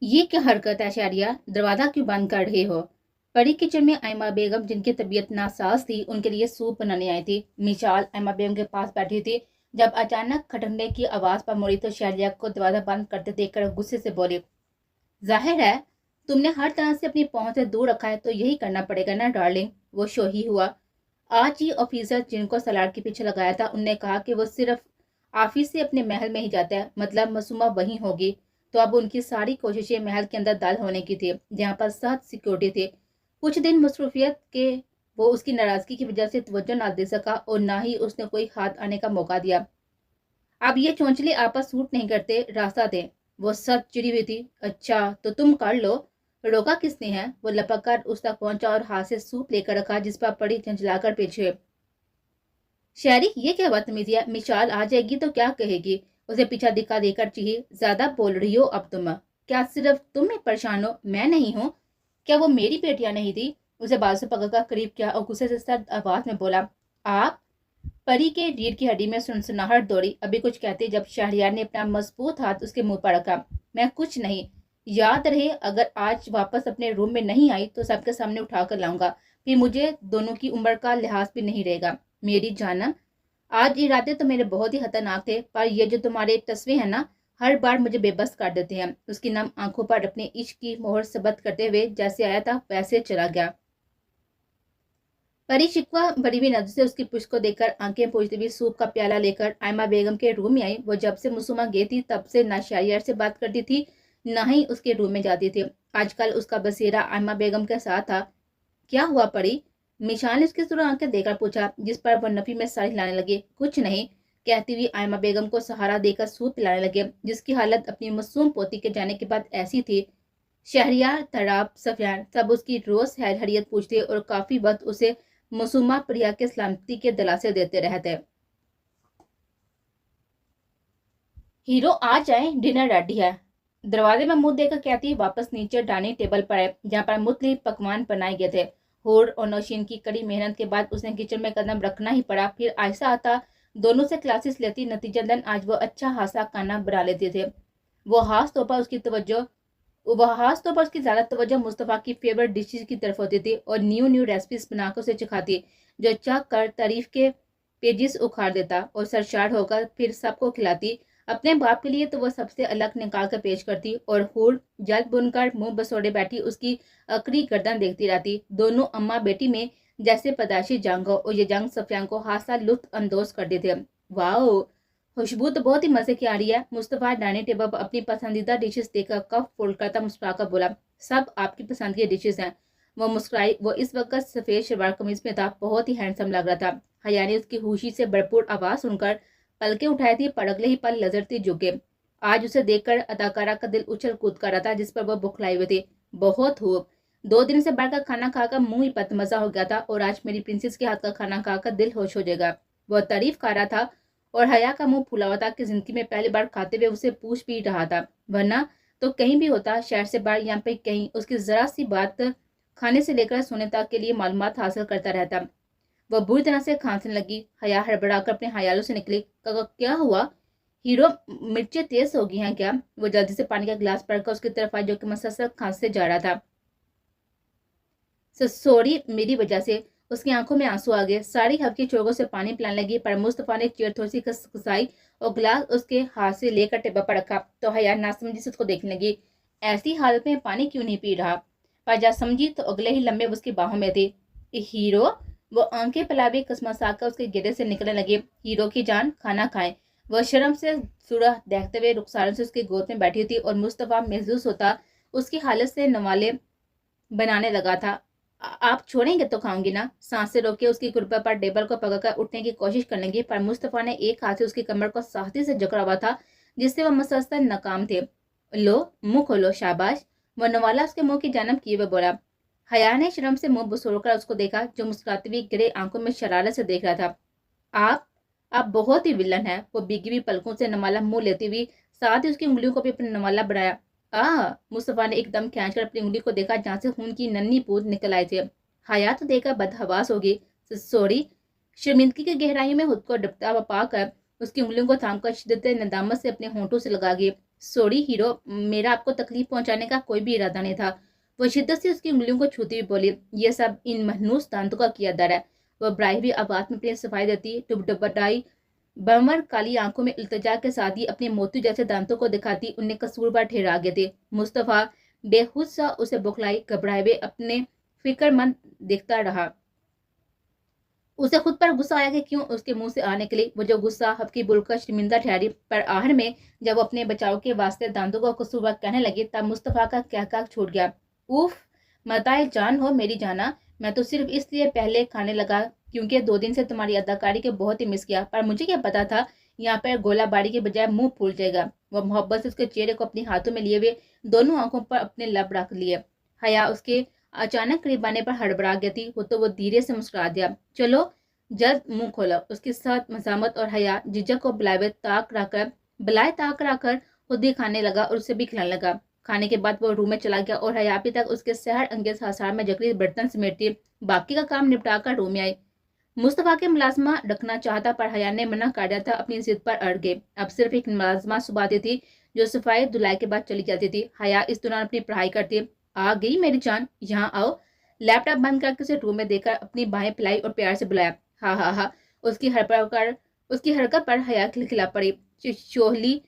ये क्या हरकत है शहरिया, दरवाजा क्यों बंद कर रहे हो? परी किचन में आयमा बेगम, जिनकी तबीयत नासाज थी, उनके लिए सूप बनाने आई थी। मिशाल आयमा बेगम के पास बैठी थी। जब अचानक खटकने की आवाज पर मुड़ी तो शहरिया को दरवाजा बंद करते देखकर गुस्से से बोली, जाहिर है तुमने हर तरह से अपनी पहुंच से दूर रखा है, तो यही करना पड़ेगा ना डार्लिंग। वो शोही हुआ। आज ही ऑफिसर जिनको सलाड के पीछे लगाया था, उनने कहा कि वो सिर्फ ऑफिस से अपने महल में ही जाता है, मतलब मसूमा वहीं होगी। तो अब उनकी सारी कोशिशें महल के अंदर दाल होने की थी, जहाँ पर सख्त सिक्योरिटी थी। कुछ दिन मसरूफियत के वो उसकी नाराजगी की वजह से तवज्जो ना दे सका और ना ही उसने कोई हाथ आने का मौका दिया। अब ये चौंचले आपस सूट नहीं करते, रास्ता दे। वो सब चिड़ी हुई थी। अच्छा तो तुम कर लो, रोका किसने है? वो लपक कर उस तक पहुंचा और हाथ से सूप लेकर रखा, जिस पर पड़ी चंचलाकर पीछे। शहरी, ये क्या बदतमीजी है? मिशाल आ जाएगी तो क्या कहेगी? उसे पीछा दिखा देकर चिढ़ी, ज्यादा बोल रही हो अब तुम। क्या सिर्फ तुम ही परेशान हो, मैं नहीं हूँ? क्या वो मेरी बेटियां नहीं थी? उसे बाजू से पकड़कर करीब किया और गुस्से से सर्द आवाज में बोला, आप? परी के रीढ़ की हड्डी में सुनसुनाहट दौड़ी। अभी कुछ कहते जब शहरियार ने अपना मजबूत हाथ उसके मुंह पर रखा। मैं कुछ नहीं। याद रहे, अगर आज वापस अपने रूम में नहीं आई तो सबके सामने उठा कर लाऊंगा। फिर मुझे दोनों की उम्र का लिहाज भी नहीं रहेगा। मेरी जानम, आज इरादे तो मेरे बहुत ही खतरनाक थे, पर ये जो तुम्हारे तस्वे हैं ना, हर बार मुझे बेबस कर देते हैं। उसकी नम आंखों पर अपने इश्क की मोहर सबत करते हुए जैसे आया था वैसे चला गया। परी शिकवा भरी हुई नजर से उसकी पुष्ट को देखकर आंखें पोंछती हुई सूप का प्याला लेकर आयमा बेगम के रूम में आई। वो जब से मुसुमा गई थी तब से ना शायर से बात करती थी, ना ही उसके रूम में जाती थी। आजकल उसका बसेरा आयमा बेगम के साथ था। क्या हुआ परी? मिशाल ने उसकी सुरह आंखें देकर पूछा, जिस पर वो नफी में सर हिलाने लगे। कुछ नहीं, कहती हुई आयमा बेगम को सहारा देकर सूप पिलाने लगे, जिसकी हालत अपनी मासूम पोती के जाने के बाद ऐसी थी। शहरियार, तड़ाप, सफियान सब उसकी रोज हैरियत पूछते और काफी वक्त उसे मसूमा प्रिया के सलामती के दिलासे देते रहते। हीरो आ जाए, डिनर रेडी है। दरवाजे में मुंह देकर कहती वापस नीचे डाइनिंग टेबल पर है, जहाँ पर मुख्तलिफ पकवान बनाए गए थे। होर और नौशीन की कड़ी मेहनत के बाद उसे किचन में कदम रखना ही पड़ा। फिर आहिस्ता आता दोनों से क्लासेस लेती, नतीजतन आज वो अच्छा खासा खाना बना लेते थे। वो खास तौर पर उसकी तवज्जो वह खास तौर पर उसकी ज्यादा तवज्जो मुस्तफ़ा की फेवरेट डिशेज की तरफ होती थी और न्यू न्यू रेसिपीज बनाकर उसे सिखाती, जो चख कर तारीफ के पेजेस उखाड़ देता और सरशार होकर फिर सबको खिलाती। अपने बाप के लिए तो वह सबसे अलग निकाल कर पेश करती और हूर जल बुनकर मुंह बसोड़े बैठी उसकी अकड़ी गर्दन देखती रहती। दोनों अम्मा बेटी में जैसे पैदाइशी जंग हो, और ये जंग सफियान को हादसा लुत्फ अंदोज कर देते। वाह, खुशबू तो बहुत ही मजे की आ रही है। मुस्तफा डाइनिंग टेबल पर अपनी पसंदीदा डिशेस देखकर कप फोल्ड करता मुस्कुराकर बोला, सब आपकी पसंद की डिशेस हैं। वो मुस्कुराई। वो इस वक्त सफेद शलवार कमीज में था, बहुत ही हैंडसम लग रहा था। हया ने उसकी खुशी से भरपूर आवाज सुनकर पलके उठाई थी, पर अगले ही पल लजरती झुके। आज उसे देखकर अदाकारा का दिल उछल कूद कर रहा था, जिस पर वह बुखलाई हुई थी। बहुत खूब। 2 दिन से बढ़कर खाना खाकर मुंह ही पतमजा हो गया था, और आज मेरी प्रिंसेस के हाथ का खाना खाकर दिल होश हो जाएगा। वह तारीफ कर रहा था और हया का मुंह फुला हुआ था कि जिंदगी में पहली बार खाते हुए उसे पूछ भी रहा था, वरना तो कहीं भी होता, शहर से बाहर यहाँ पे कहीं उसकी जरा सी बात खाने से लेकर सोने तक के लिए मालूमात हासिल करता रहता। वह बुरी तरह से खांसने लगी। हया हड़बड़ाकर अपने हयालों से निकली। क्या हुआ हीरो, मिर्चें तेज हो गई हैं क्या? वो जल्दी से पानी का गिलास पड़कर उसकी तरफ आई, जो कि मसलसल खांसते जा रहा था। सॉरी, मेरी वजह से। उसकी आंखों में आंसू आ गए। सारी हल्की चोगों से पानी पिलाने लगी, पर मुस्तफा ने चेयर थोड़ी सी खसखसाई और गिलास उसके हाथ से लेकर टेबल पर रखा। तो हया नासमझी से उसको देखने लगी। ऐसी हालत में पानी क्यों नहीं पी रहा? पर जब समझी तो अगले ही लम्हे उसकी बाहों में थे। हीरो, वो आंखें फैलावे कसमसाकर उसके गिरे से निकलने लगे। हीरो की जान, खाना खाएं। वह शर्म से सुरह देखते हुए रुखसारों से उसकी गोद में बैठी थी, और मुस्तफा महसूस होता उसकी हालत से नवाले बनाने लगा था। आप छोड़ेंगे तो खाऊंगी ना? सांसें रोके उसकी कुर्बा पर टेबल को पकड़कर उठने की कोशिश करने लगी, पर मुस्तफा ने एक हाथ से उसकी कमर को सख्ती से जकड़ा हुआ था, जिससे वह मसलसल नाकाम थे। लो, मुंह खोलो, शाबाश। वह नवाला उसके मुंह की जानब किए हुए बोला। हया ने शर्म से मुंह बसोड़कर उसको देखा, जो मुस्कुराती हुई गिरे आंखों में शरारत से देख रहा था। आप बहुत ही विलन है। वो भीगी हुई पलकों से नवाला मुंह लेती हुई साथ ही उसकी उंगलियों को भी अपना नवाला बनाया। मुस्तफा ने एकदम खींचकर अपनी उंगली को देखा, जहां से खून की नन्ही बूंद निकल आए थे। हया तो देखकर बदहवास होगी। सॉरी। शर्मिंदगी की गहराइयों में खुद को डुबता हुआ पाकर उसकी उंगलियों को थामकर शिद्दत नदामत से अपने होंठों से लगा गई। सॉरी हीरो, मेरा आपको तकलीफ पहुंचाने का कोई भी इरादा नहीं था। वो शिद्दत से उसकी उंगलियों को छूती हुई बोली, ये सब इन मनहूस दांतों का किया दर है। वह ब्राइवी आवाज में अपनी सफाई देती, डुबडुबाई बमर काली आंखों में इल्तिजा के साथ ही अपने मोती जैसे दांतों को दिखाती उन्हें कसूरवार ठहरा गए थे। मुस्तफा बेखुद सा उसे बुखलाई घबराए हुए अपने फिक्रमंद देखता रहा। उसे खुद पर गुस्सा आया कि क्यों उसके मुंह से आने के लिए वो जो गुस्सा हफ्की बुलकर शर्मिंदा ठहरी, पर आखिर में जब वो अपने बचाव के वास्ते दांतों को कसूरवार कहने लगी तब मुस्तफा का कहका छूट गया। उफ, मताए जान हो मेरी जाना, मैं तो सिर्फ इसलिए पहले खाने लगा क्योंकि 2 दिन से तुम्हारी अदाकारी के बहुत ही मिस किया, पर मुझे क्या पता था यहाँ पर गोलाबारी के बजाय मुंह फूल जाएगा। वह मोहब्बत से उसके चेहरे को अपने हाथों में लिए हुए दोनों आंखों पर अपने लब रख लिए। हया उसके अचानक करीब आने पर हड़बड़ा गई थी, तो वो धीरे से मुस्कुरा दिया। चलो जल्द मुंह खोला। उसके साथ मजामत और हया जीजा को बुलाए ताक रखकर खुद ही खाने लगा और उसे भी खिलाने लगा। खाने के बाद वो रूम में चला गया और हया अभी तक उसके सहर अंगेज हसार में जकड़ी बर्तन समेटती बाकी का काम निपटा कर रूम में आई। मुस्तफा के मुलाजमा रखना चाहता पर हया ने मना कर दिया था, अपनी जिद पर अड़ गए। अब सिर्फ एक मुलाजमा सुबह आती थी जो सफाई धुलाई के बाद चली जाती थी। हया इस दौरान अपनी पढ़ाई करती। आ गई मेरी जान, यहाँ आओ। लैपटॉप बंद करके उसे रूम में देकर अपनी बाहें फैलाई और प्यार से बुलाया। हा हा हा, उसकी हरकत पर हया खिलखिला पड़ी। चोहली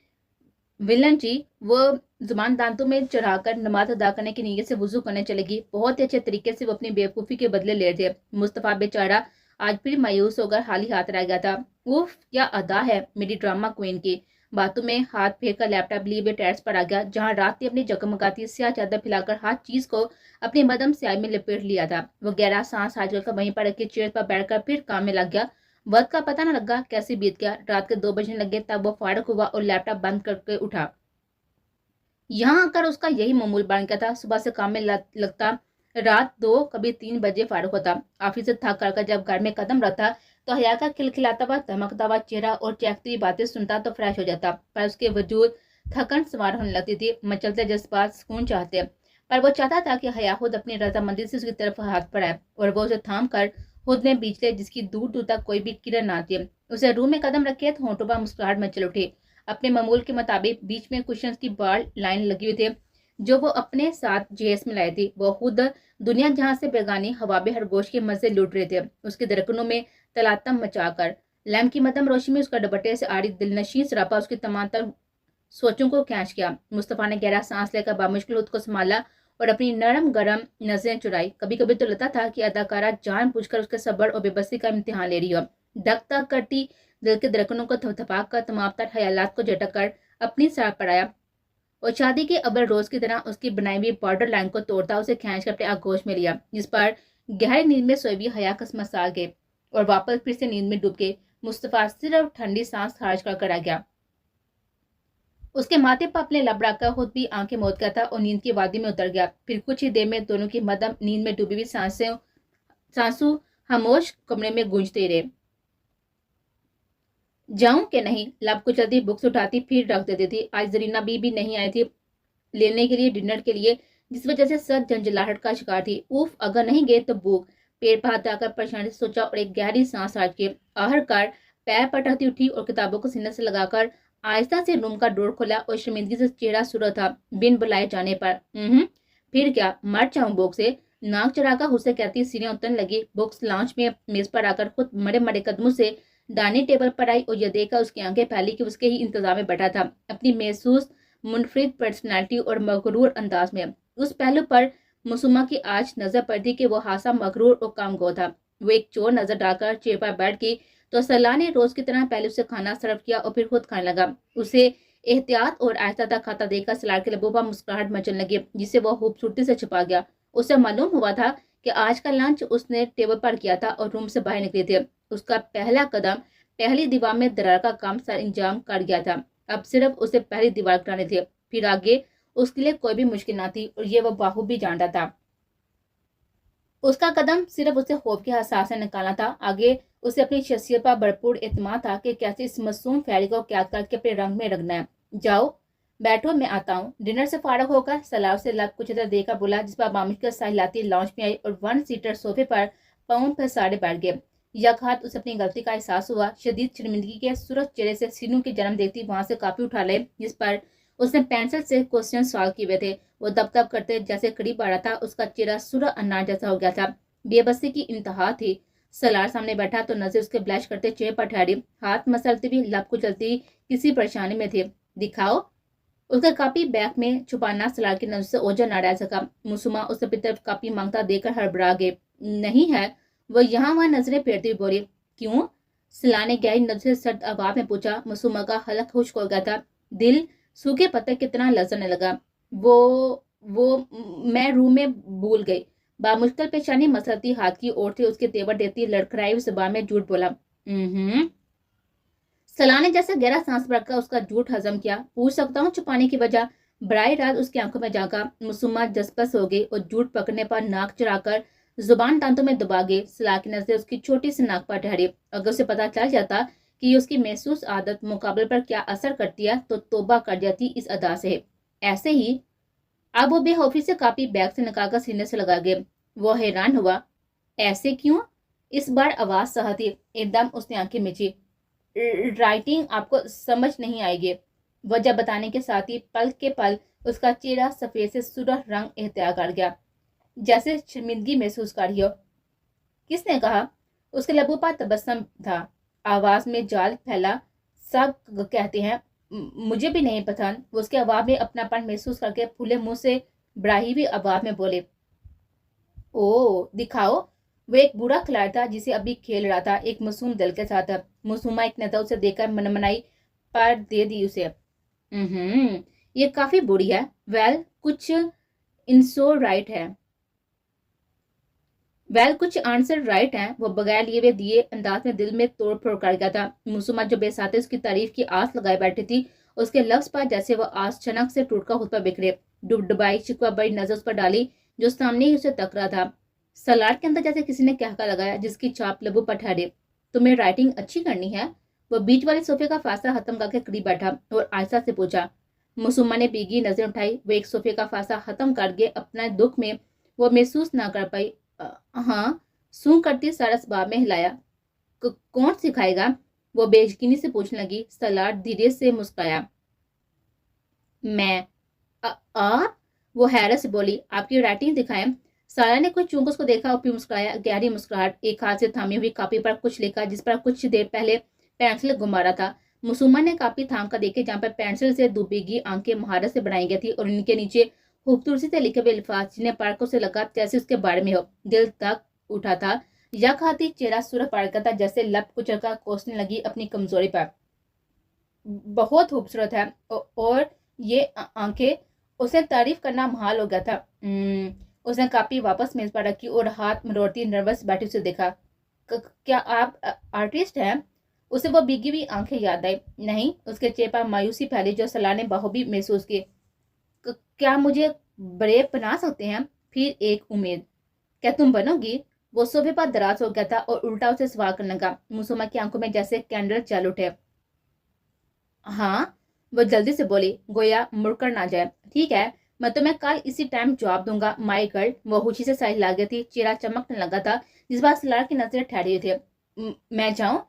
विलन जी, वो जुबान दांतों में चढ़ाकर नमाज अदा करने की नीयत से वुजू करने चलेगी। बहुत ही अच्छे तरीके से वो अपनी बेवकूफ़ी के बदले ले थे। मुस्तफा बेचारा आज फिर मायूस होकर खाली हाथ रह गया था। उफ, क्या अदा है मेरी ड्रामा क्वीन की। बातों में हाथ फेर कर लैपटॉप लिए हुए टेरेस पर आ गया, जहां रात ने अपनी जगमगाती स्याह चादर फैलाकर हर चीज को अपनी मदम स्याही में लपेट लिया था। वो गहरा सांस हाथ कर वहीं पर रखे चेयर पर बैठकर फिर काम में लग गया। वक्त का पता न लगा कैसे बीत गया। रात के 2 बजने लगे तब वो फारग हुआ और लैपटॉप बंद करके उठा। यहाँ आकर उसका यही मामूल बन गया था। सुबह से काम में लगता, रात 2 कभी 3 बजे फारूक होता। ऑफिस से थक कर जब घर में कदम रखता तो हया का खिलखिलाता हुआ धमकता हुआ चेहरा और चहकती हुई बातें सुनता तो फ्रेश हो जाता, पर उसके वजूद थकन सवार होने लगती थी। मचलते जज्बात सुकून चाहते, पर वो चाहता था कि हया खुद अपनी रजामंदी से उसकी तरफ हाथ बढ़ाए और वो उसे थाम कर खुद में बीच ले, जिसकी दूर दूर तक कोई भी किरण ना आती। उसे रूम में कदम रखे तो होंठों पर मुस्कुराहट मचल उठी। अपने मामूल के मुताबिक बीच में कुशन की बाल लाइन लगी हुई थे जो वो अपने साथ जेस में लाई थी। वो खुद दुनिया जहां से बेगानी हवाबे हरगोश के मजे लूट रहे थे, उसके दरकनों में तलातम मचाकर। लैम्प की मदम रोशनी में उसका दुपट्टे से आड़ी दिलनशीन सरापा उसकी तमाम तर सोचों को खींच गया। मुस्तफा ने गहरा सांस लेकर बामुश्किल खुद को संभाला और अपनी नरम गरम नजरें चुराई। कभी कभी तो लगता था कि अदाकारा जानबूझकर उसके सब्र और बेबसी का इम्तिहान ले रही हो। धक धक करती दिल के धड़कनों को थपथपा कर तमाम तर ख्यालात को झटक कर अपनी सर पर आया और शादी के अव्वल रोज की तरह उसकी बनाई हुई बॉर्डर लाइन को तोड़ता उसे खींच कर अपने आगोश में लिया, जिस पर गहरी नींद में सोई हुई हया कसमस आ गए और वापस फिर से नींद में डूब गए। मुस्तफा सिर्फ ठंडी सांस खारिज कर आ गया। उसके माथे पर अपने लब रखकर खुद भी आंखें मूंद गया था और नींद की वादी में उतर गया। फिर कुछ ही देर में दोनों की मदम नींद में डूबी हुई सांसू खामोश कमरे में गूंजते रहे। जाऊं कि नहीं, लब को जल्दी बुक्स उठाती फिर रख देती थी। आज जरीना भी नहीं आई थी लेने के लिए डिनर के लिए, जिस वजह से सर झंझलाहट का शिकार थी। उफ, अगर नहीं गए तो भूख। पेट पर हाथ आकर परेशानी से सोचा और एक गहरी सांस हाट के आहरकार पैर पटकती उठी और किताबों को सीने से लगाकर आहिस्ता से रूम का डोर खोला और शर्मिंदगी से चेहरा सूरत था बिन बुलाए जाने पर। फिर क्या, मर जाऊं भूख से। नाक चढ़ाकर उसे कहती सीढ़ियां उतरने लगी। बुक्स लॉन्च में मेज पर आकर खुद मरे मरे कदमों से डाइनिंग टेबल पर आई और यह देखकर उसकी आंखें फैली कि उसके ही इंतजाम में बैठा था, अपनी महसूस मुनफरिद पर्सनालिटी और मगरूर अंदाज में। उस पहलू पर मसूमा की आज नजर पड़ती कि वो हासा मगरूर और कामगो था। वो एक चोर नजर डालकर चेयर पर बैठ गई तो सलाह ने रोज की तरह पहले उसे खाना सर्व किया और फिर खुद खाने लगा। उसे एहतियात और आहिस्ता खाता देखकर सलाद के लबों पर मुस्कुराहट मचने लगी, जिसे वो खूबसूरती से छुपा गया। उसे मालूम हुआ था कि आज का लंच उसने टेबल पर किया था और रूम से बाहर निकले थे। उसका पहला कदम पहली दीवार में दरार का काम सर इंजाम कर गया था। अब सिर्फ उसे पहली दीवार कराने थे, फिर आगे उसके लिए कोई भी मुश्किल ना थी और ये वो बाहू भी जानता था। उसका कदम सिर्फ उसे खौफ के एहसास से निकालना था। आगे उसे अपनी शख्सियत पर भरपूर एतमाद था कि कैसे इस मासूम फैरी को कैद करके अपने रंग में रखना है। जाओ बैठो, मैं आता हूँ। डिनर से फारग होकर सलाह से लब कुछ इधर देकर बोला, जिस पर बामुश्किल साहिलाती लॉन्च में आई और 1 सीटर सोफे पर पाउंड पर साड़े बैठ गए। यक हाथ उसे अपनी गलती का एहसास हुआ। शदीद शर्मिंदगी के सूरज चेहरे से सीनू के जन्म देखती वहां से काफी उठा ले, जिस पर उसने पेंसिल से क्वेश्चन सॉल्व किए हुए थे। वो दब दब करते जैसे करीब आ रहा था। उसका चेहरा सूरा अनार जैसा हो गया था। बेबसी की इंतहा थी। सलार सामने बैठा तो नजर उसके ब्लैश करते चेहरे पर ठहरी। हाथ मसलती हुई, लब कुचलती किसी परेशानी में थे। दिखाओ। उसका कापी बैग में छुपाना सलार की नजर से ओझल ना रह सका। मुसुमा उसे अपनी तरफ कापी मांगता देकर हड़बड़ा गए। नहीं है। वो यहाँ वहां नजरें फेरती हुई बोली। क्यों? सलार ने गहरी नजर से सर्द आवाज में पूछा। मुसुमा का हलक खुश्क हो गया था। दिल सूखे पत्ते कितना ललचने लगा। वो मैं रूम में भूल गई। बामुश्किल पेशानी मसलती हाथ की ओर से उसके तेवर देती लड़खड़ाई हुई जुबान में झूठ बोला। सलाह ने जैसे गहरा सांस भरकर उसका झूठ हजम किया। पूछ सकता हूँ छुपाने की वजह? बराह रात उसकी आंखों में झांका। मुसुम्मा जसपस हो गई और झूठ पकड़ने पर नाक चढ़ाकर जुबान दांतों में दबा गई। सलाह की नजर उसकी छोटी सी नाक पर ठहरी। अगर उसे पता चल जाता कि उसकी महसूस आदत मुकाबले पर क्या असर करती है तो तौबा कर जाती इस अदा से। ऐसे ही अब वो बेखौफी से कापी बैग से निकालकर सीने से लगा गए। वो हैरान हुआ। ऐसे क्यों? इस बार आवाज सहती। एकदम उसने आंखें मिची। राइटिंग आपको समझ नहीं आएगी। वजह बताने के साथ ही पल के पल उसका चेहरा सफेद से सुर्ख रंग एहतिया कर गया, जैसे शर्मिंदगी महसूस कर रही हो। किसने कहा? उसके लबों पर तबस्सुम था। आवाज में जाल फैला। सब कहते हैं। मुझे भी नहीं पसंद। वो उसके आवाज में अपनापन महसूस करके फूले मुंह से बड़ाई हुई आवाज में बोले। ओ दिखाओ। वो एक बूढ़ा खिलाड़ी था जिसे अभी खेल रहा था एक मासूम दिल के साथ। मासूमा एक नजर उसे देखकर मनमनाई पर दे दी उसे। ये काफी बुरी है। वेल कुछ इंसो राइट है। कुछ आंसर राइट है। वो बगैर लिए हुए दिए अंदाज में दिल में तोड़ फोड़ कर गया था। मासूमा जो बेसाते उसकी तारीफ की आस लगाए बैठी थी, उसके लफ्ज पर जैसे वो आस चनक से टूटकर खुद पर बिखरे। डुबडुबाई शिकवा बड़ी नजर उस पर डाली जो सामने ही उसे तक रहा था। सलाड के अंदर जैसे किसी ने कहका लगाया जिसकी छाप लबों पर ठहरे। तुम्हें राइटिंग अच्छी करनी है? वो बीच वाले सोफे का फासला खत्म करके करीब बैठा और आयशा से पूछा। मुसुम्मा ने बीगी नजर उठाई। वो एक सोफे का फासला खत्म करके अपना दुख में वो महसूस ना कर पाई। हाँ। सूं करती सारा सबाब में हिलाया। कौन सिखाएगा? वो बेयकीनी से पूछने लगी। सलाड धीरे से मुस्कुराया। मैं। आप? वो हैरत से बोली। आपकी राइटिंग दिखाएं। सारा ने कुछ चूंक उसको देखा और फिर मुस्कुराया। गहरी मुस्कुराहट। एक हाथ से थामी हुई कापी पर कुछ लिखा जिस पर कुछ देर पहले पेंसिल घुमा रहा था। मुसुम्मा ने कापी थाम कर देखी जहाँ पर पेंसिल से डूबेगी आंखें महारत से बनाई गई थी और उनके नीचे खूबसूरती से लिखे हुए अल्फाज जिन्हें पढ़कर उसे लगा जैसे उसके बारे में हो। दिल तक उठा था। यक हाथी चेहरा सुरख पड़ गया था जैसे लब कुचल कर कोसने लगी अपनी कमजोरी पर। बहुत खूबसूरत है। और ये आंखें। उसे तारीफ करना महाल हो गया था। उसने कापी वापस मेज पर रखी और हाथ मरोड़ती नर्वस बैठी उसे देखा। क्या आप आर्टिस्ट हैं? उसे वो भीगी हुई आंखें याद आई। नहीं। उसके चेहरे पर मायूसी फैली जो सलाह ने बखूबी महसूस की। क्या मुझे ब्रेव बना सकते हैं? फिर एक उम्मीद। क्या तुम बनोगी? वो सोफे पर दराज हो गया था और उल्टा उसे सवाल करने लगा। मुसुमा की आंखों में जैसे कैंडल जल उठे। हाँ। वो जल्दी से बोली, गोया मुड़कर ना जाए। ठीक है। मैं तुम्हें कल इसी टाइम जवाब दूंगा माई गर्ल। वो खुशी से साइड ला गई थी। चेहरा चमकने लगा था जिस बार सलार की नजरें ठहरी हुई थे। मैं जाऊं?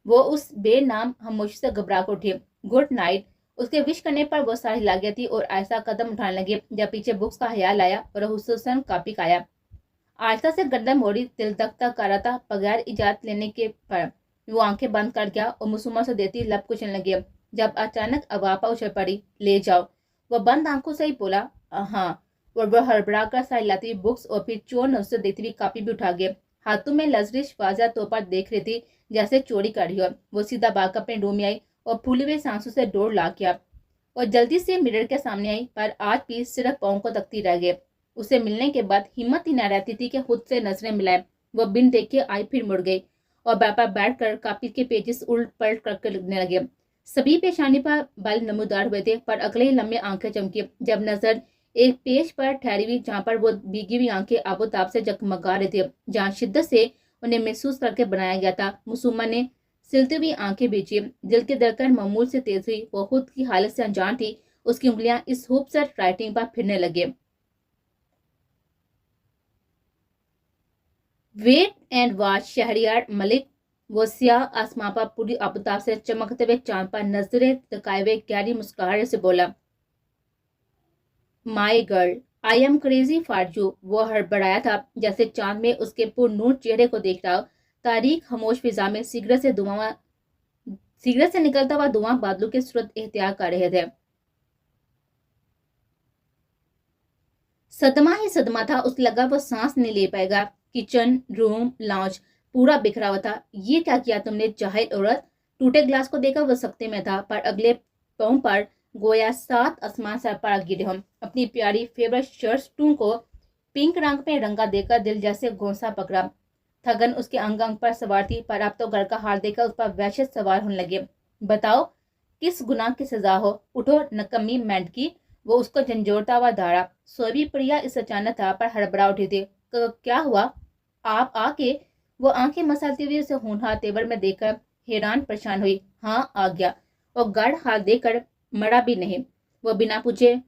वो उस बेनाम खामोशी से घबरा कर उठी। Good night. उसके विश करने पर वो साड़ी ला गई थी और ऐसा कदम उठाने लगी जब पीछे बुक्स का ख्याल आया और हुसैन कापी खाया। आयशा से गर्दन मोड़ी। दिल तक कर रहा था बगैर इजाजत लेने के पर। वो आंखें बंद कर गया और मुसुमा से देती लब कुचलने लगी जब अचानक अवापा उछल पड़ी। ले जाओ। वो बंद आंखों से ही बोला। हाँ। और वो हड़बड़ा कर साइड लाती बुक्स और फिर चोर ने उसे देखती हुई कापी भी उठा गए। हाथों में लजरिश वाजा तो पर देख रही थी जैसे चोरी कर रही हो। वो सीधा भाग अपने रूम में आई और फूली हुई सांसों से डोर ला किया और जल्दी से मिरर के सामने आई पर आज भी सिर्फ पाँव को तकती रह गए। उसे मिलने के बाद हिम्मत ही न रहती थी कि खुद से नजरें मिलाए। वो बिन देखे आई फिर मुड़ गई और बापा बैठ कर कापी के पेजेस उल्ट पलट करके लिखने लगे। सभी पेशानी पर बल नमूदार हुए थे पर अगले ही लम्बे आंखें चमकी जब नजर एक पेज पर ठहरी हुई जहाँ पर वो भीगी हुई आंखें आबोताब से जगमगा रहे थे जहाँ शिद्दत से उन्हें महसूस करके बनाया गया था। मुसुम्मा ने सिलती हुई आंखें बीची। दिल की धड़कन मामूल से तेज हुई। वो खुद की हालत से अनजान थी। उसकी उंगलियां इस खूबसूरत राइटिंग पर फिरने लगे। Wait and watch. Shahryar Malik. वो स्याह आसमां पर पूरी आबताब से चमकते हुए चांद पर नजरें टिकाए हुए गहरी मुस्कुराहट से बोला। माई girl, I am crazy for you. वो हड़बड़ाया था जैसे चांद में उसके पुरनूर चेहरे को देख रहा हो। तारीख खामोश फिजा में सिगरेट से निकलता हुआ धुआं बादलों के सूरत एहतियार कर रहे थे। सदमा ही सदमा था, उसे लगा वो सांस नहीं ले पाएगा। किचन, रूम, लॉन्च पूरा बिखरा हुआ था। ये क्या किया तुमने जाहिल औरत? टूटे ग्लास को देखकर वो सख्ते में था, पर अगले पाँव पर गोया 7 आसमान सर पर गिरे हम। अपनी प्यारी फेवरेट शर्ट को पिंक रंग में रंगा देकर दिल जैसे गोंसा पकड़ा। थगन उसके अंग अंग पर सवार थी, पर अब तो घर का हाल देखकर उस पर वहशत सवार होने लगे। बताओ किस गुनाह की सजा हो? उठो नकम्मी मेंढकी। वो उसको झंझोड़ता हुआ दौड़ा। सोबी प्रिया इस अचानक था पर हड़बड़ा उठी थी। क्या हुआ? आप आके? वो आंखें मसलती हुई उसे होनहार तेवर में देखकर हैरान परेशान हुई। हाँ आ गया। और गढ़ हाथ देकर मरा भी नहीं। वो बिना पूछे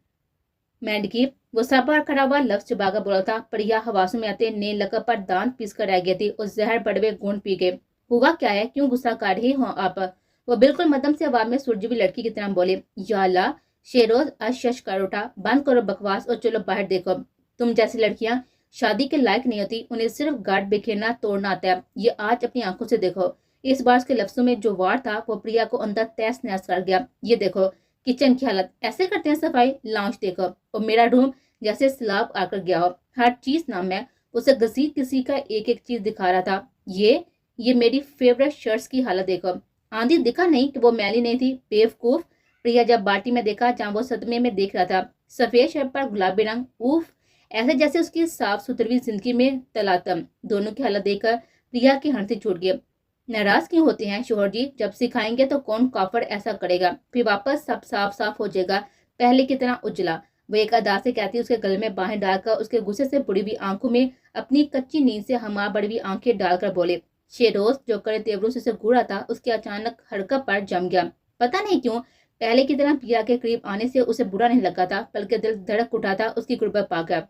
मेंढकी। वो सब बार खड़ा हुआ लफ्ज चुबाकर बोला था। प्रिया हवासों में आते ने लकब पर दांत पीस कर रह गई थी और जहर बड़वे गुण पी गए। हुआ क्या है? क्यों गुस्सा कर रही हो आप? वो बिल्कुल मदम से आवाज में सुरजी हुई लड़की की तरह बोले। या अल्लाह, शेरोज आज शश कर उठा। बंद करो बकवास और चलो बाहर देखो। तुम जैसी लड़कियां शादी के लायक नहीं होती, उन्हें सिर्फ गांठ बिखेरना तोड़ना आता है। ये आज अपनी आंखों से देखो। इस बार के लफ्जों में जो वार था वो प्रिया को अंदर तहस नहस कर गया। ये देखो किचन की हालत, ऐसे करते हैं सफाई? लॉन्च देखो, और मेरा रूम जैसे सैलाब आकर गया हो। हर चीज नाम है। उसे घसीट किसी का एक एक चीज दिखा रहा था। ये मेरी फेवरेट शर्ट्स की हालत देखो। आंधी दिखा नहीं कि वो मैली नहीं थी? बेवकूफ। प्रिया जब बाटी में देखा जहाँ वो सदमे में देख रहा था, सफेद शर्ट पर गुलाबी रंग, उफ, ऐसे जैसे उसकी साफ सुथरी जिंदगी में तलातम। दोनों की हालत देखकर प्रिया की हंसी छूट गई। नाराज क्यों होते हैं शोहर जी? जब सिखाएंगे तो कौन काफर ऐसा करेगा? फिर वापस सब साफ साफ हो जाएगा, पहले की तरह उजला। वो एक अदा से कहती उसके गले में बाहें डालकर उसके गुस्से से बुड़ी हुई आंखों में अपनी कच्ची नींद से हमार बड़ी हुई आंखें डालकर बोले। शेरोज जो करे तेवरों से घूरा था उसके अचानक हरकत पर जम गया। पता नहीं क्यों पहले की तरह प्रिया के करीब आने से उसे बुरा नहीं लगा था, बल्कि दिल धड़क उठा था उसकी गुर्बत पाकर।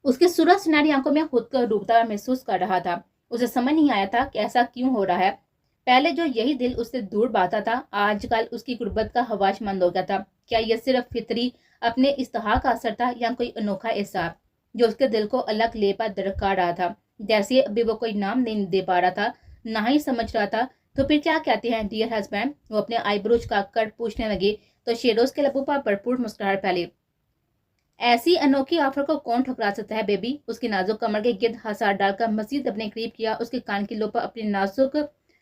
उसके सूरज सुनहरी आंखों में खुद को डूबता महसूस कर रहा था। उसे समझ नहीं आया था कि ऐसा क्यों हो रहा है। पहले जो यही दिल उससे दूर बाता था, आजकल उसकी गुर्बत का हवाशमंद हो गया था। क्या यह सिर्फ फितरी अपने इस्तेहा का असर था या कोई अनोखा एहसास जो उसके दिल को अलग ले पर दरकार रहा था? जैसे अभी वो कोई नाम नहीं दे पा रहा था, ना ही समझ रहा था। तो फिर क्या कहते हैं डियर हस्बैंड? वो अपने आईब्रोज का कट पूछने लगी तो शेरोज के लबों पर भरपूर मुस्कुराहट फैली। ऐसी अनोखी ऑफर को कौन ठुकरा सकता है बेबी? उसकी नाजुक कमर के गिर्द हसार डालकर मजीद अपने करीब किया। उसके कान की लो पर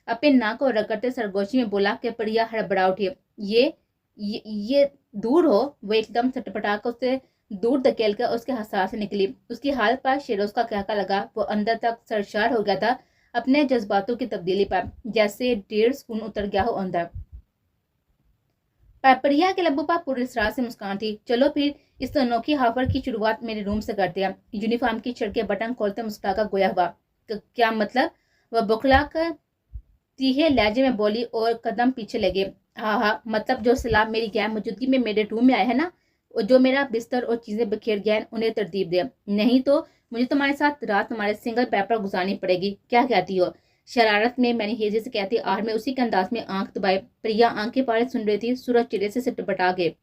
अपने नाक को रगड़ते सरगोशी में बोला कि प्रिया हड़बड़ा उठी। ये दूर हो। वो एकदम सटपटा कर उससे दूर धकेल कर उसके हसार से निकली। उसकी हालत पर शेरोज का कहका लगा। वो अंदर तक सरशार हो गया था अपने जज्बातों की तब्दीली पर, जैसे 1.5 स्पून उतर गया हो अंदर। पर प्रिया के लबों पर पूरी इसरार से मुस्कान थी। चलो फिर इस अनोखी ऑफर की शुरुआत मेरे रूम से करते हैं। यूनिफॉर्म की शर्ट के बटन खोलते मुस्कुराकर गोया हुआ। क्या मतलब? वह बुखला कर तीहे लहजे में बोली और कदम पीछे लगे। हाँ, मतलब जो सलाह मेरी गैर मौजूदगी में मेरे रूम में आए हैं ना, जो मेरा बिस्तर और चीजें बिखेर गए हैं, उन्हें तरतीब दे। नहीं तो मुझे तुम्हारे साथ रात तुम्हारे सिंगल बेड पर गुजारनी पड़ेगी। क्या कहती हो? शरारत में मैंने हेजे से कहती आर में उसी के अंदाज में आंख दबाए। प्रिया आंखें पारे सुन रही थी। सूरज चिड़े से सिटपटा गए।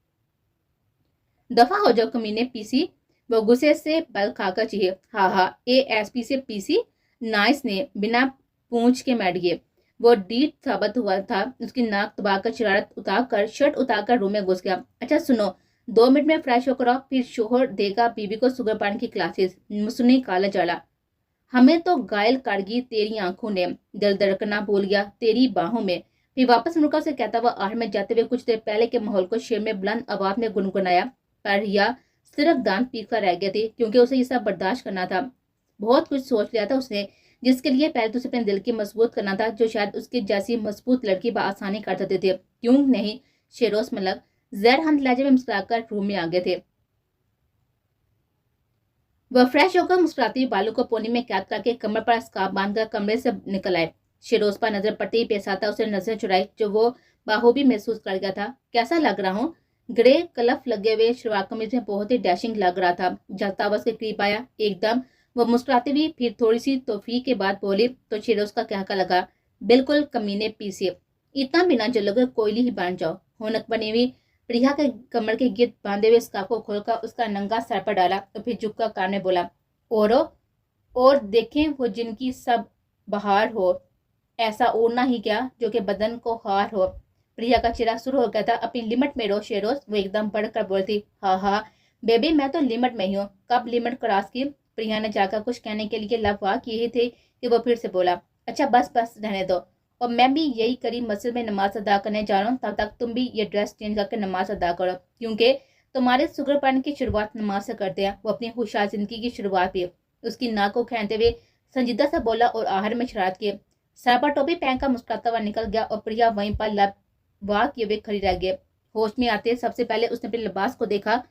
दफा हो जाओ कमीने पीसी। वो गुस्से से बल खाकर चाहिए। हाँ, ASP से पीसी नाइस ने बिना पूंछ के बैठ गए। वो डीट साबित हुआ था। उसकी नाक दबाकर शरारत उतारकर शर्ट उतारकर रूम में घुस गया। अच्छा सुनो, 2 मिनट में फ्रेश होकर आओ, फिर शोहर देगा बीबी को सुगर पानी की क्लासेस। सुनी काला जाला, हमें तो घायल करगी तेरी आंखों ने। दिल धड़कना भूल गया तेरी बाहों में। फिर वापस मुड़कर से कहता हुआ आहट में जाते हुए कुछ देर पहले के माहौल को शेर में बुलंद आवाज में गुनगुनाया। पर रिया सिर्फ दांत पीट कर रह गई थी, क्योंकि उसे ये सब बर्दाश्त करना था। बहुत कुछ सोच लिया था उसने, जिसके लिए पहले तो उसे अपने दिल की मजबूत करना था, जो शायद उसकी जैसी मजबूत लड़की बआसानी कर सकते थे। क्यों नहीं? शेरोज मलक जहर हंत लहजे में मुस्कुराकर रूम में आ गए थे। वह फ्रेश होकर मुस्कुराती हुई बालों को पोनी में कैद करके कमर पर स्कार्फ बांधकर कमरे से निकल आए। शेरोज पर नजर पड़ते ही पेशाता उसे नजर चुराई, जो वो बाहूबी महसूस कर गया था। कैसा लग रहा हूँ? ग्रे कलफ लगे हुए शलवार कमीज में बहुत ही डैशिंग लग रहा था। जलता बस के करीब आया एकदम। वो मुस्कुराती हुई फिर थोड़ी सी तोफी के बाद बोली तो शेरोज का कहका लगा। बिल्कुल कमीने पीछे, इतना बिना जलोगे कोयली ही बन जाओ। होनक बनी हुई प्रिया के कमर के गिर्द बांधे हुए स्कार्फ को खोलकर उसका नंगा सर पर डाला और फिर झुककर कान में बोला, और देखें वो जिनकी सब बहार हो, ऐसा ओढ़ना ही क्या जो कि बदन को हार हो। प्रिया का चेहरा शुरू हो गया था। अपनी लिमिट में रहो शेरोज, वो एकदम बढ़कर बोलती। हाँ हाँ बेबी, मैं तो लिमिट में ही हूँ। कब लिमिट क्रॉस की? प्रिया ने जाकर कुछ कहने के लिए लबवा किए ही थे कि वो फिर से बोला, अच्छा बस बस रहने दो, और मैं भी यही करीब मस्जिद में नमाज अदा करने जा रहा हूँ, तब तक तुम भी ये ड्रेस चेंज करके नमाज अदा करो, क्योंकि तुम्हारे शुक्रपान की शुरुआत नमाज से करते हैं। वो अपनी खुशहाल जिंदगी की शुरुआत भी। उसकी नाक को खींचते हुए संजीदा से बोला और आहर में शरारत किए। सर पर टोपी पहन कर मुस्कुराता हुआ निकल गया और प्रिया वहीं पर लबवा किए हुए खड़ी रह गई। होश में आते सबसे पहले उसने अपने लिबास को देखा।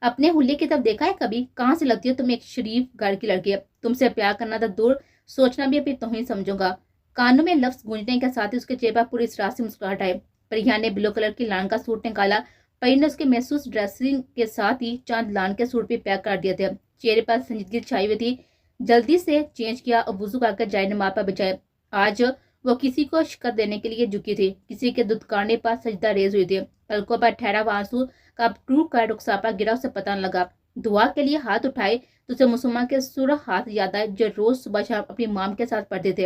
अपने हुल्ले की तरफ देखा है कभी? कहाँ से लगती हो तुम एक शरीफ घर की लड़की है। तुमसे प्यार करना तो दूर, सोचना भी अभी तुम्हें समझूंगा। कानों में लफ्ज गूंजने के साथ ही उसके चेहरे पर पूरी तरह से मुस्कुराहट आई। प्रिया ने ब्लू कलर की लान का सूट निकाला। परी ने उसके महसूस ड्रेसिंग के साथ ही चांद लान के सूट भी पैक कर दिए थे। चेहरे पर संजीदगी छाई हुई थी। जल्दी से चेंज किया और वुजू करके जाए नमाज पर बिछाए। आज वो किसी को शिकत देने के लिए झुकी थी, किसी के दुदकारने पर सजदा रेज हुई थी। पलकों पर ठहरा हुआ आंसू कब टूट कर रुखसार पर गिरा उसे पता न लगा। दुआ के लिए हाथ उठाए तो उसे मुसलमान के सुरख हाथ याद आए जो रोज सुबह शाम अपनी माम के साथ पढ़ते थे।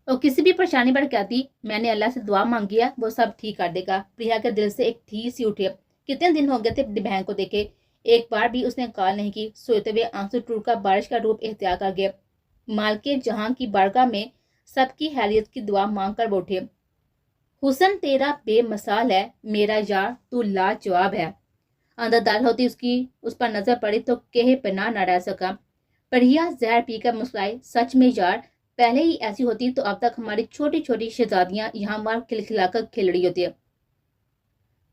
और किसी भी परेशानी पर कहती, मैंने अल्लाह से दुआ मांगी है, वो सब ठीक कर देगा। प्रिया के दिल से एक ठीस सी उठी। कितने दिन हो गए थे अपनी बहन को देखे, एक बार भी उसने कॉल नहीं की। सोते हुए आंसू टूटकर बारिश का रूप इख्तियार कर गए। मालके जहां की बारगाह में सबकी हैरियत की दुआ मांग कर बैठे। हुसन तेरा बेमिसाल है मेरा यार, तू लाजवाब है। अंदर दाल होती उसकी उस पर नजर पड़ी तो कहे पना न रह सका। प्रिया जहर पीकर मुस्कुराई। सच में यार, पहले ही ऐसी होती तो अब तक हमारी छोटी छोटी शहजादियां यहाँ वहां खिलखिलाकर खेल रही होती है।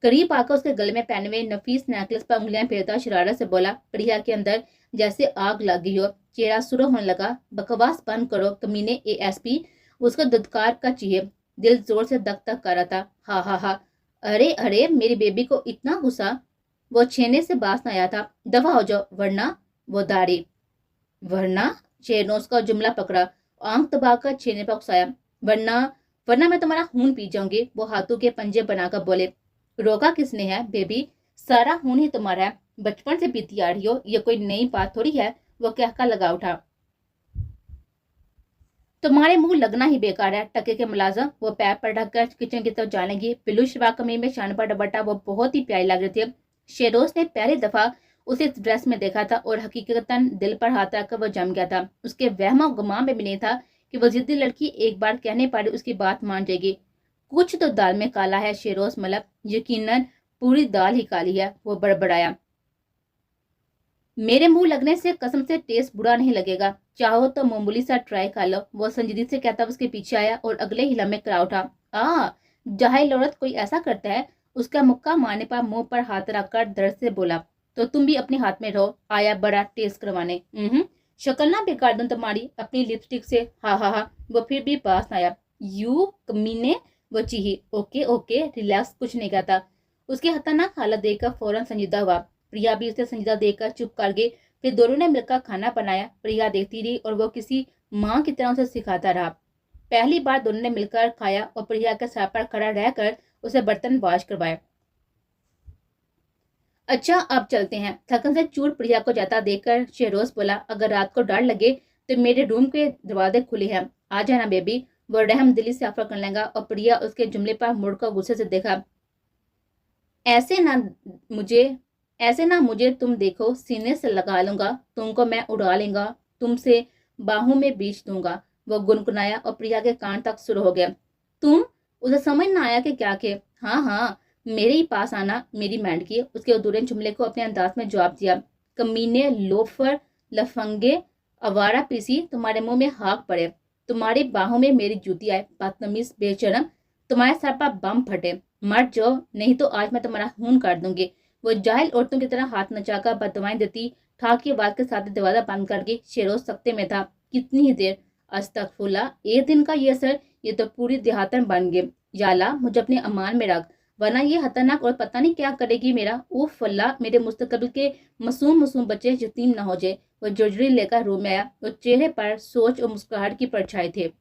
करीब आकर उसके गले में पहने हुए नफीस नेकलेस पर उंगलियां फेरता शरारत से बोला। प्रिया के अंदर जैसे आग लग गई हो। चेहरा सुरख होने लगा। बकवास बंद करो कमीने ASP। उसका दुदकार का चाहिए। दिल जोर से दक दक कर रहा था। हा हा हा, अरे अरे मेरी बेबी को इतना गुस्सा। वो छेने से बास न आया था। दफा हो जाओ वरना। वो दाढ़ी वरना शेरनोज का जुमला पकड़ा, आंख दबाकर छेने पर उकसाया। वरना वरना मैं तुम्हारा खून पी जाऊंगी। वो हाथों के पंजे बनाकर बोले। रोका किसने है बेबी, सारा खून ही तुम्हारा है, बचपन से पीती आ रही हो, ये कोई नई बात थोड़ी है। वो कहकर लगा उठा। तुम्हारे मुंह लगना ही बेकार है टके के मुलाजम। वो पैर पर ढककर किचन की तरफ जाने लगी। पिल्लू शबा कमीज में शान पर दुपट्टा वो बहुत ही प्यारी लग रही थी। शेरोज ने पहली दफा उसे इस ड्रेस में देखा था और हकीकतन दिल पर हाथ रखकर वो जम गया था। उसके वहम गुमान में भी नहीं था कि वो जिद्दी लड़की एक बार कहने पर उसकी बात मान जाएगी। कुछ तो दाल में काला है शेरोज मलब, यकीनन पूरी दाल ही काली है। वो बड़बड़ाया। मेरे मुंह लगने से कसम से टेस्ट बुरा नहीं लगेगा, चाहो तो मामूली सा ट्राई कर लो। वो संजीदी से कहता उसके पीछे आया और अगले ही लम्हे करा उठा। जाहिल औरत कोई ऐसा करता है। उसका मुक्का मारने पर मुंह पर हाथ रखकर दर्द से बोला, तो तुम भी अपने हाथ में रहो, आया बड़ा टेस्ट करवाने। शक्ल ना बेकार दूं तुम्हारी अपनी लिपस्टिक से। हा हा हा। वो फिर भी पास आया। यू कमीने। वो चीही। ओके ओके रिलैक्स, कुछ नहीं कहता। उसकी खतरनाक हालत देखकर फौरन संजीदा हुआ। प्रिया भी उसे संजीदा देखकर चुप कर गई। फिर दोनों ने मिलकर खाना बनाया। प्रिया देखती रही और वो किसी माँ की तरह उसे सिखाता रहा। पहली बार दोनों ने मिलकर खाया और प्रिया के सर पर खड़ा रहकर उसे बर्तन वाश करवाया। अच्छा अब चलते हैं। थकन से चूर प्रिया को जाता देखकर शेरोज बोला, अगर रात को डर लगे तो मेरे रूम के दरवाजे खुले हैं, आ जाना बेबी। वो रहम दिली से ऑफर करने लगा और प्रिया उसके जुमले पर मुड़कर गुस्से से देखा। ऐसे ना मुझे तुम देखो, सीने से लगा लूंगा, तुमको मैं उड़ा लेगा, तुमसे बाहों में बीच दूंगा। वो गुनगुनाया और प्रिया के कान तक शुरू हो गया। तुम? उसे समझ ना आया कि क्या के। हाँ हाँ, मेरे ही पास आना मेरी मैंडकी। उसके अधूरे जुमले को अपने अंदाज में जवाब दिया। कमीने, लोफर, लफंगे, आवारा पीसी, तुम्हारे मुंह में हाक पड़े, तुम्हारी बाहों में मेरी जूती आए, बदतमीज बेशरम, तुम्हारे सर पर बम फटे, मर जाओ नहीं तो आज मैं तुम्हारा खून कर दूंगी। वो जाहिल औरतों की तरह हाथ नचाकर बददुआएं देती। ठाक की आवाज के साथ दरवाजा बंद करके शेरोज सकते में था। कितनी ही देर। अस्तगफुल्ला, एक दिन का ये असर, ये तो पूरी देहातन बन गए। याला मुझे अपने अमान में रख, वरना ये खतरनाक और पता नहीं क्या करेगी मेरा। उफ अल्लाह, मेरे मुस्तकबिल के मासूम मासूम बच्चे यतीम न हो जाए। वो जुर्जरी लेकर रूम में आया। वो चेहरे पर सोच और मुस्कुराहट की परछाई थे।